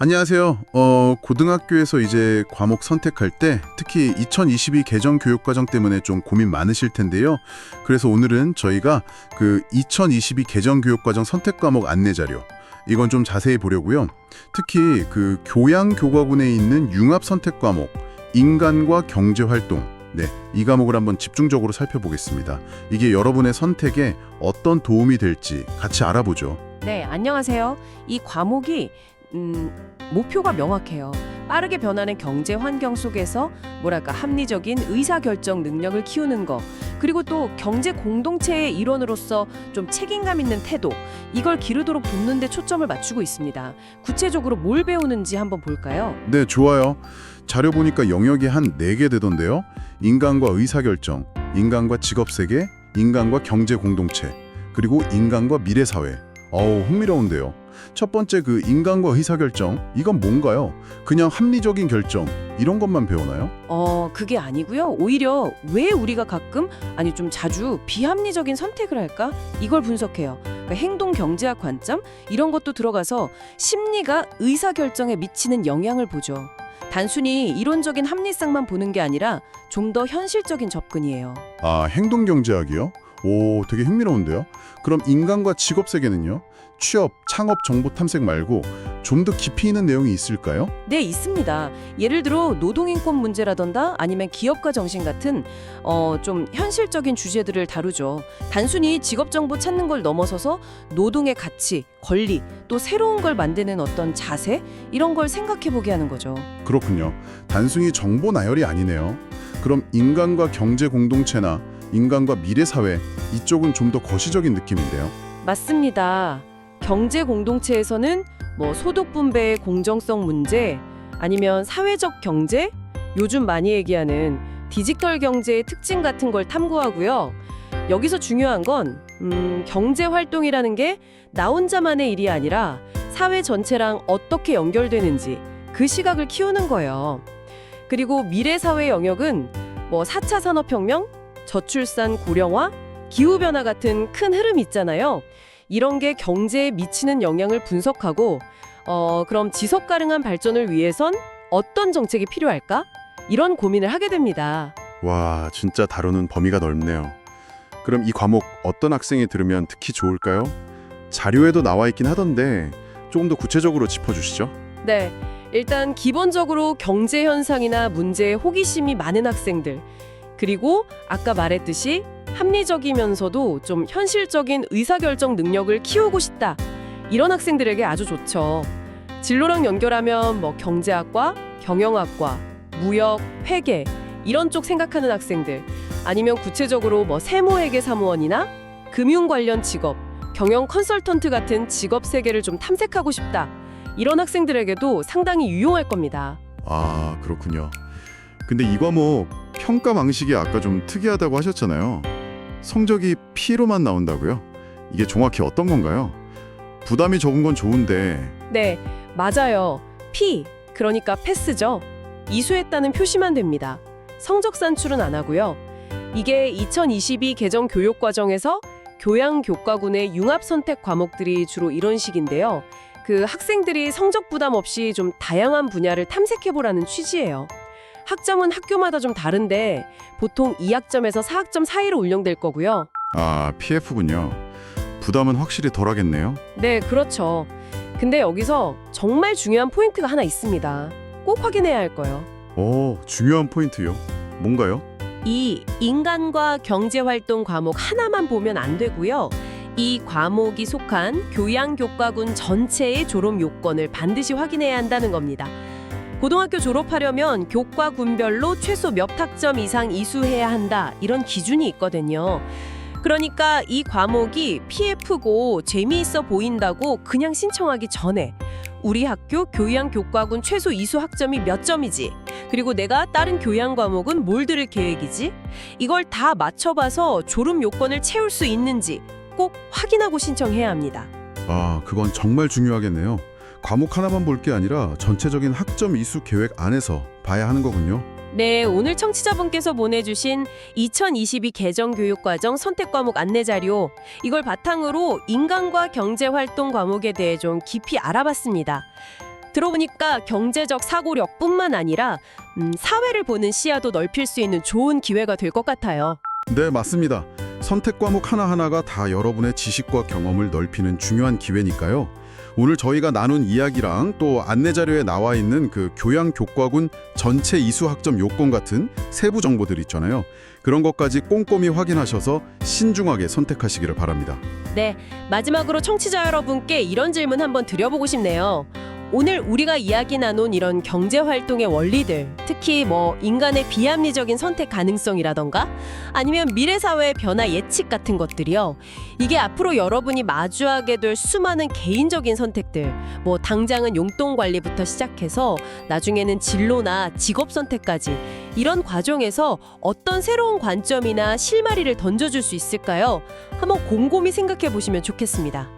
안녕하세요. 고등학교에서 이제 과목 선택할 때 특히 2022 개정 교육과정 때문에 좀 고민 많으실 텐데요. 그래서 오늘은 저희가 그 2022 개정 교육과정 선택 과목 안내 자료 이건 좀 자세히 보려고요. 특히 그 교양교과군에 있는 융합 선택 과목 인간과 경제활동 이 과목을 한번 집중적으로 살펴보겠습니다. 이게 여러분의 선택에 어떤 도움이 될지 같이 알아보죠. 네, 안녕하세요. 이 과목이 목표가 명확해요. 빠르게 변하는 경제 환경 속에서 합리적인 의사결정 능력을 키우는 거, 그리고 또 경제 공동체의 일원으로서 좀 책임감 있는 태도, 이걸 기르도록 돕는 데 초점을 맞추고 있습니다. 구체적으로 뭘 배우는지 한번 볼까요? 네, 좋아요. 자료 보니까 영역이 한 4개 되던데요. 인간과 의사결정, 인간과 직업세계, 인간과 경제 공동체, 그리고 인간과 미래사회. 흥미로운데요. 첫 번째 그 인간과 의사결정, 이건 뭔가요? 그냥 합리적인 결정, 이런 것만 배우나요? 그게 아니고요. 오히려 왜 우리가 가끔, 아니 좀 자주 비합리적인 선택을 할까? 이걸 분석해요. 그러니까 행동 경제학 관점, 이런 것도 들어가서 심리가 의사결정에 미치는 영향을 보죠. 단순히 이론적인 합리성만 보는 게 아니라 좀 더 현실적인 접근이에요. 행동경제학이요? 되게 흥미로운데요. 그럼 인간과 직업세계는요? 취업, 창업, 정보 탐색 말고 좀 더 깊이 있는 내용이 있을까요? 네, 있습니다. 예를 들어 노동인권 문제라던가 아니면 기업가 정신 같은 좀 현실적인 주제들을 다루죠. 단순히 직업 정보 찾는 걸 넘어서서 노동의 가치, 권리, 또 새로운 걸 만드는 어떤 자세, 이런 걸 생각해 보게 하는 거죠. 그렇군요. 단순히 정보 나열이 아니네요. 그럼 인간과 경제 공동체나 인간과 미래사회, 이쪽은 좀 더 거시적인 느낌인데요. 맞습니다. 경제 공동체에서는 소득 분배의 공정성 문제, 아니면 사회적 경제, 요즘 많이 얘기하는 디지털 경제의 특징 같은 걸 탐구하고요. 여기서 중요한 건 경제 활동이라는 게 나 혼자만의 일이 아니라 사회 전체랑 어떻게 연결되는지 그 시각을 키우는 거예요. 그리고 미래 사회 영역은 4차 산업혁명, 저출산 고령화, 기후변화 같은 큰 흐름이 있잖아요. 이런 게 경제에 미치는 영향을 분석하고 그럼 지속 가능한 발전을 위해선 어떤 정책이 필요할까? 이런 고민을 하게 됩니다. 와, 진짜 다루는 범위가 넓네요. 그럼 이 과목 어떤 학생이 들으면 특히 좋을까요? 자료에도 나와 있긴 하던데 조금 더 구체적으로 짚어주시죠. 네, 일단 기본적으로 경제 현상이나 문제에 호기심이 많은 학생들, 그리고 아까 말했듯이 합리적이면서도 좀 현실적인 의사결정 능력을 키우고 싶다. 이런 학생들에게 아주 좋죠. 진로랑 연결하면 경제학과, 경영학과, 무역, 회계 이런 쪽 생각하는 학생들, 아니면 구체적으로 세무회계 사무원이나 금융 관련 직업, 경영 컨설턴트 같은 직업 세계를 좀 탐색하고 싶다. 이런 학생들에게도 상당히 유용할 겁니다. 그렇군요. 근데 이 과목 평가 방식이 아까 좀 특이하다고 하셨잖아요. 성적이 P로만 나온다고요? 이게 정확히 어떤 건가요? 부담이 적은 건 좋은데. 네, 맞아요. P, 그러니까 패스죠. 이수했다는 표시만 됩니다. 성적 산출은 안 하고요. 이게 2022 개정 교육과정에서 교양교과군의 융합 선택 과목들이 주로 이런 식인데요. 그 학생들이 성적 부담 없이 좀 다양한 분야를 탐색해보라는 취지예요. 학점은 학교마다 좀 다른데 보통 2학점에서 4학점 사이로 운영될 거고요. PF군요. 부담은 확실히 덜하겠네요. 네, 그렇죠. 근데 여기서 정말 중요한 포인트가 하나 있습니다. 꼭 확인해야 할 거예요. 중요한 포인트요. 뭔가요? 이 인간과 경제활동 과목 하나만 보면 안 되고요. 이 과목이 속한 교양교과군 전체의 졸업 요건을 반드시 확인해야 한다는 겁니다. 고등학교 졸업하려면 교과군별로 최소 몇 학점 이상 이수해야 한다, 이런 기준이 있거든요. 그러니까 이 과목이 PF고 재미있어 보인다고 그냥 신청하기 전에 우리 학교 교양교과군 최소 이수 학점이 몇 점이지, 그리고 내가 다른 교양 과목은 뭘 들을 계획이지, 이걸 다 맞춰봐서 졸업 요건을 채울 수 있는지 꼭 확인하고 신청해야 합니다. 그건 정말 중요하겠네요. 과목 하나만 볼 게 아니라 전체적인 학점 이수 계획 안에서 봐야 하는 거군요. 네, 오늘 청취자분께서 보내주신 2022 개정교육과정 선택과목 안내자료, 이걸 바탕으로 인간과 경제활동 과목에 대해 좀 깊이 알아봤습니다. 들어보니까 경제적 사고력뿐만 아니라 사회를 보는 시야도 넓힐 수 있는 좋은 기회가 될 것 같아요. 네, 맞습니다. 선택 과목 하나하나가 다 여러분의 지식과 경험을 넓히는 중요한 기회니까요. 오늘 저희가 나눈 이야기랑 또 안내 자료에 나와 있는 그 교양교과군 전체 이수 학점 요건 같은 세부 정보들 있잖아요. 그런 것까지 꼼꼼히 확인하셔서 신중하게 선택하시기를 바랍니다. 네, 마지막으로 청취자 여러분께 이런 질문 한번 드려보고 싶네요. 오늘 우리가 이야기 나눈 이런 경제활동의 원리들, 특히 인간의 비합리적인 선택 가능성이라던가 아니면 미래사회의 변화 예측 같은 것들이요. 이게 앞으로 여러분이 마주하게 될 수많은 개인적인 선택들, 당장은 용돈관리부터 시작해서 나중에는 진로나 직업 선택까지 이런 과정에서 어떤 새로운 관점이나 실마리를 던져줄 수 있을까요? 한번 곰곰이 생각해 보시면 좋겠습니다.